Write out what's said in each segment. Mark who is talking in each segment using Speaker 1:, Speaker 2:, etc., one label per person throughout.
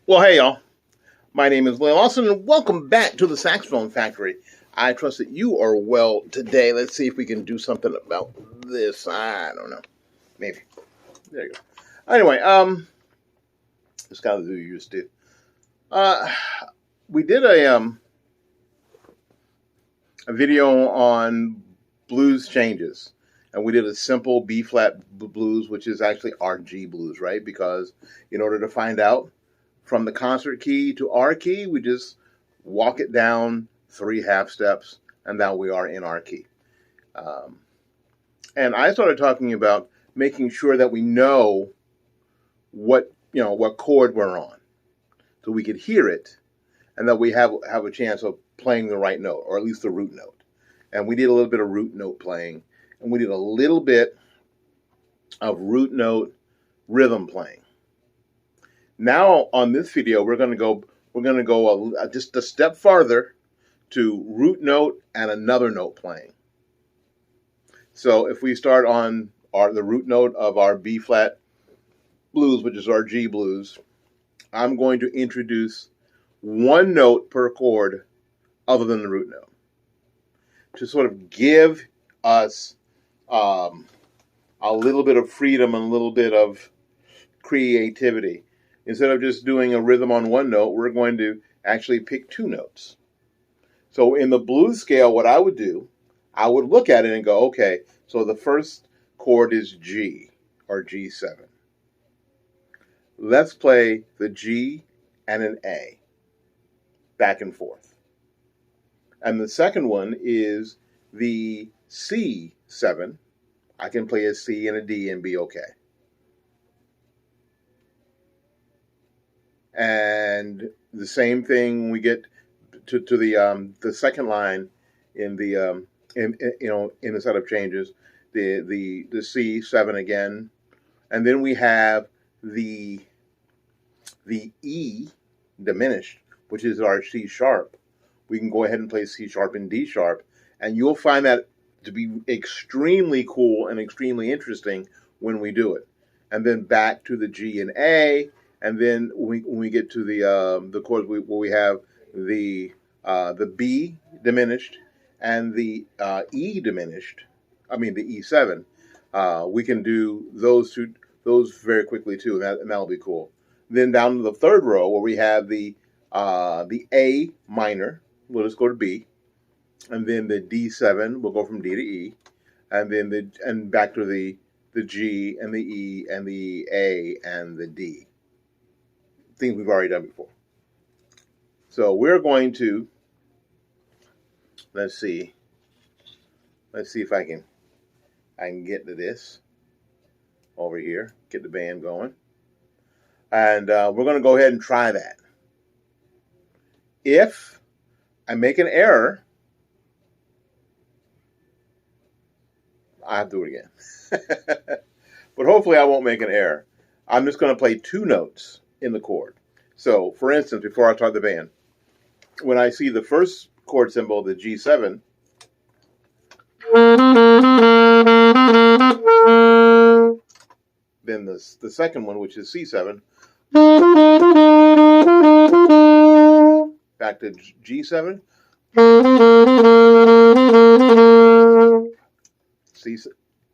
Speaker 1: Well, hey, y'all. My name is William Lawson, and welcome back to the Saxophone Factory. I trust that you are well today. Let's see if we can do something about this. I don't know. Maybe. There you go. Anyway, just gotta do what you used to. We did a video on blues changes, and we did a simple B flat blues, which is actually our G blues, right? Because in order to find out from the concert key to our key, we just walk it down 3 half steps, and now we are in our key. And I started talking about making sure that we know what chord we're on, so we could hear it, and that we have a chance of playing the right note, or at least the root note. And we did a little bit of root note playing, and we did a little bit of root note rhythm playing. Now on this video, we're going to go just a step farther to root note and another note playing. So if we start on the root note of our B flat blues, which is our G blues, I'm going to introduce one note per chord other than the root note to sort of give us a little bit of freedom and a little bit of creativity. Instead of just doing a rhythm on one note, we're going to actually pick 2 notes. So in the blues scale, what I would do, I would look at it and go, okay, so the first chord is G, or G7. Let's play the G and an A, back and forth. And the second one is the C7. I can play a C and a D and be okay. And the same thing when we get to the second line in the in the setup changes, the C7 again, and then we have the E diminished, which is our C sharp. We can go ahead and play C sharp and D sharp, and you'll find that to be extremely cool and extremely interesting when we do it. And then back to the G and A. And then when we get to the chords where we have the B diminished and the E diminished, the E7, we can do those very quickly too, and that'll be cool. Then down to the third row where we have the A minor, we'll just go to B, and then the D7, we'll go from D to E, and then back to the G and the E and the A and the D. Things we've already done before. So we're going to, let's see if I can get to this over here, get the band going. And we're going to go ahead and try that. If I make an error, I have to do it again. But hopefully I won't make an error. I'm just going to play 2 notes in the chord. So, for instance, before I start the band, when I see the first chord symbol, the G7, then the second one, which is C7, back to G7,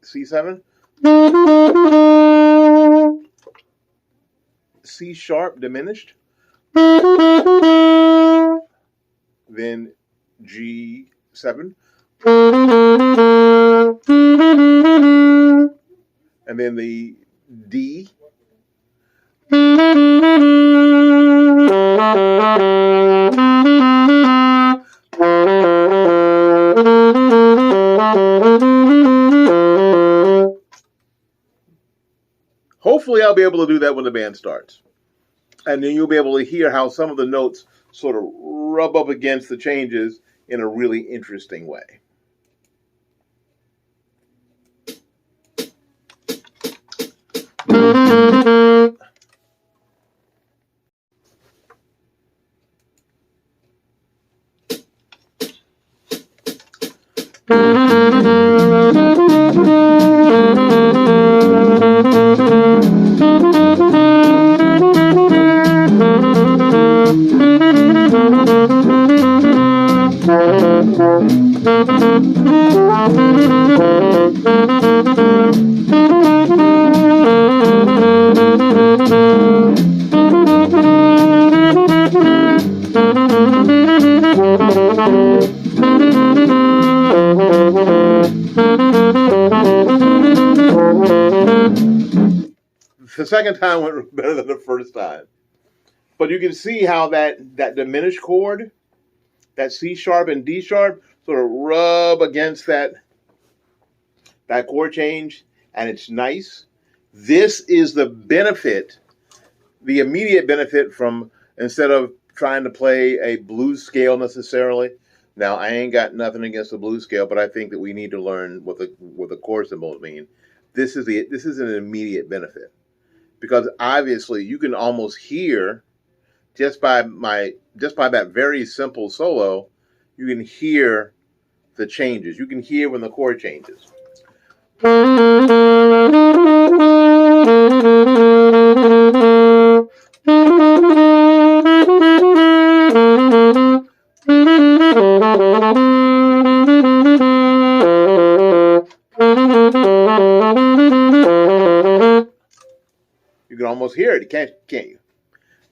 Speaker 1: C7, C sharp diminished, then G7, and then the D, hopefully I'll be able to do that when the band starts. And then you'll be able to hear how some of the notes sort of rub up against the changes in a really interesting way. second time went better than the first time. But you can see how that diminished chord, that C sharp and D sharp, sort of rub against that chord change, and it's nice. This is the benefit, the immediate benefit from, instead of trying to play a blues scale necessarily. Now, I ain't got nothing against the blues scale, but I think that we need to learn what the chord symbols mean. This is an immediate benefit, because obviously you can almost hear just by that very simple solo, you can hear the changes. You can hear when the chord changes. You can almost hear it, can't you?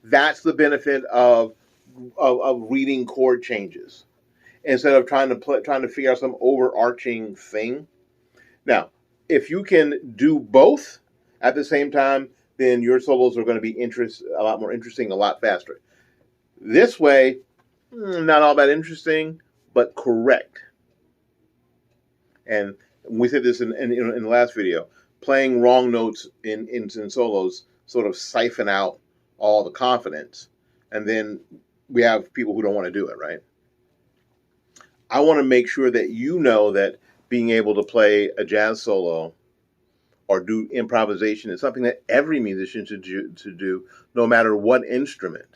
Speaker 1: That's the benefit of reading chord changes instead of trying to figure out some overarching thing. Now, if you can do both at the same time, then your solos are going to be a lot more interesting, a lot faster. This way, not all that interesting, but correct. And we said this in the last video. Playing wrong notes in solos sort of siphon out all the confidence, and then we have people who don't want to do it, right? I want to make sure that you know that being able to play a jazz solo or do improvisation is something that every musician should do, no matter what instrument.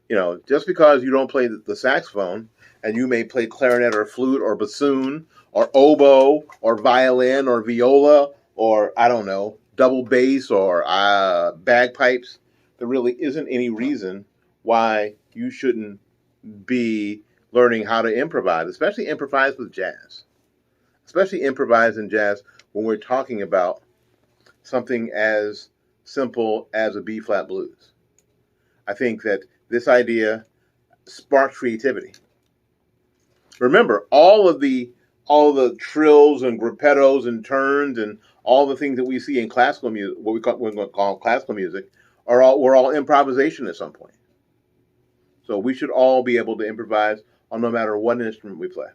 Speaker 1: You know, just because you don't play the saxophone, and you may play clarinet or flute or bassoon or oboe or violin or viola or, I don't know, double bass or bagpipes, there really isn't any reason why you shouldn't be learning how to improvise, especially improvise with jazz. Especially improvise in jazz when we're talking about something as simple as a B-flat blues. I think that this idea sparks creativity. Remember, all the trills and gruppettos and turns and all the things that we see in classical music, what we're going to call classical music, were all improvisation at some point. So we should all be able to improvise on no matter what instrument we play.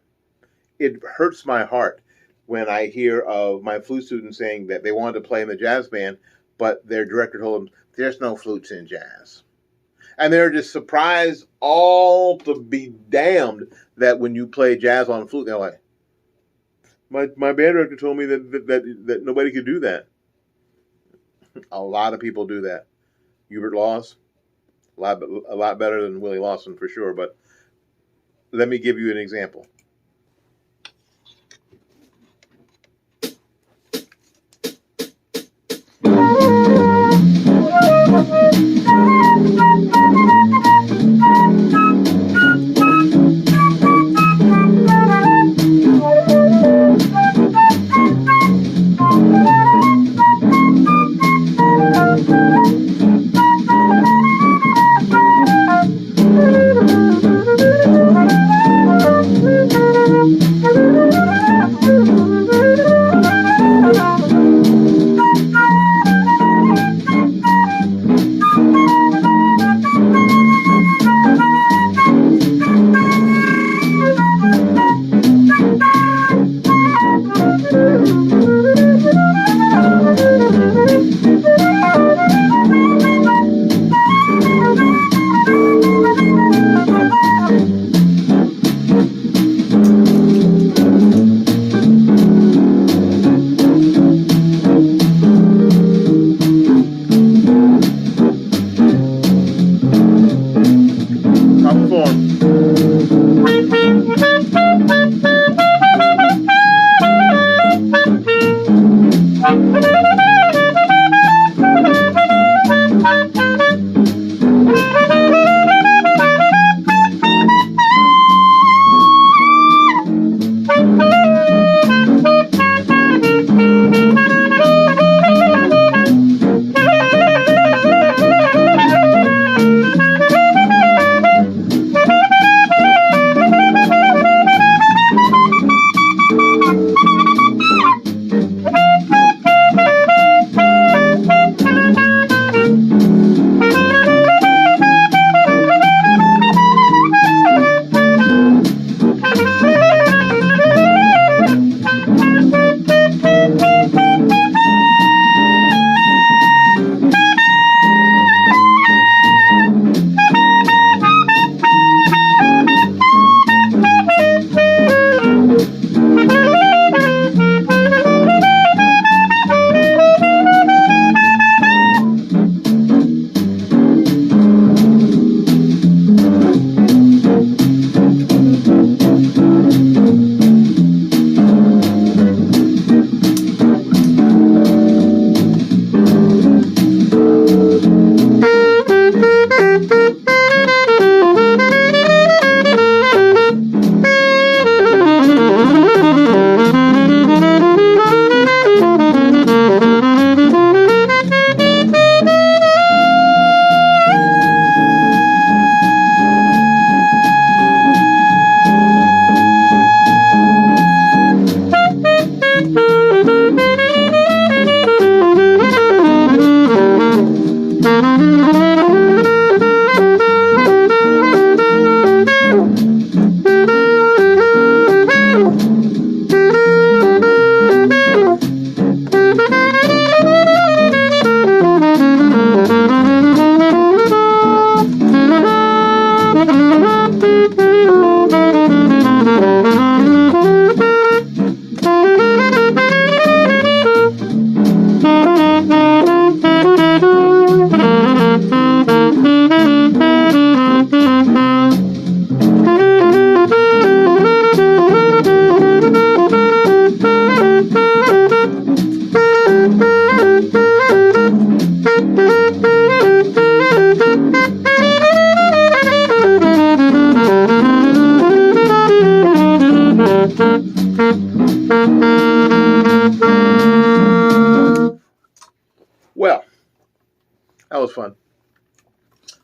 Speaker 1: It hurts my heart when I hear of my flute students saying that they wanted to play in the jazz band, but their director told them, there's no flutes in jazz. And they're just surprised all to be damned that when you play jazz on flute, they're like, my band director told me that nobody could do that. A lot of people do that. Hubert Laws, a lot better than Willie Lawson for sure, but let me give you an example.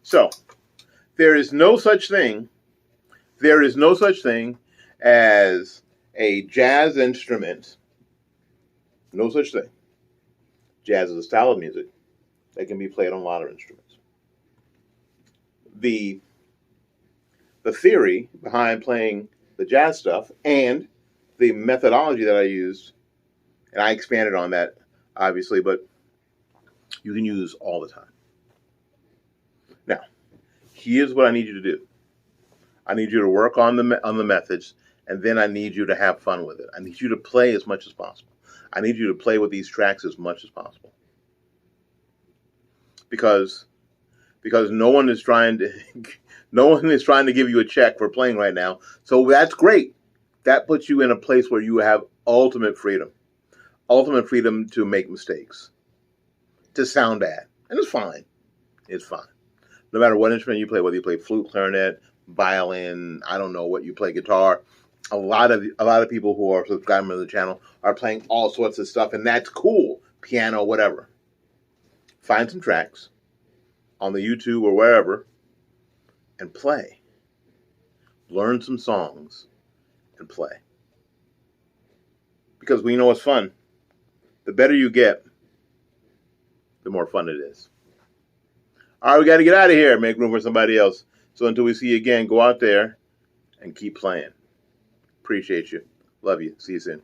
Speaker 1: So there is no such thing. There is no such thing as a jazz instrument. No such thing. Jazz is a style of music that can be played on a lot of instruments. The theory behind playing the jazz stuff and the methodology that I used, and I expanded on that obviously, but you can use all the time. Now, here's what I need you to do. I need you to work on the methods, and then I need you to have fun with it. I need you to play as much as possible. I need you to play with these tracks as much as possible. Because no one is trying to give you a check for playing right now. So that's great. That puts you in a place where you have ultimate freedom. Ultimate freedom to make mistakes. To sound bad. And it's fine. It's fine. No matter what instrument you play, whether you play flute, clarinet, violin, I don't know what you play, guitar. A lot of people who are subscribing to the channel are playing all sorts of stuff, and that's cool. Piano, whatever. Find some tracks on the YouTube or wherever and play. Learn some songs and play. Because we know it's fun. The better you get, the more fun it is. All right, we got to get out of here. Make room for somebody else. So until we see you again, go out there and keep playing. Appreciate you. Love you. See you soon.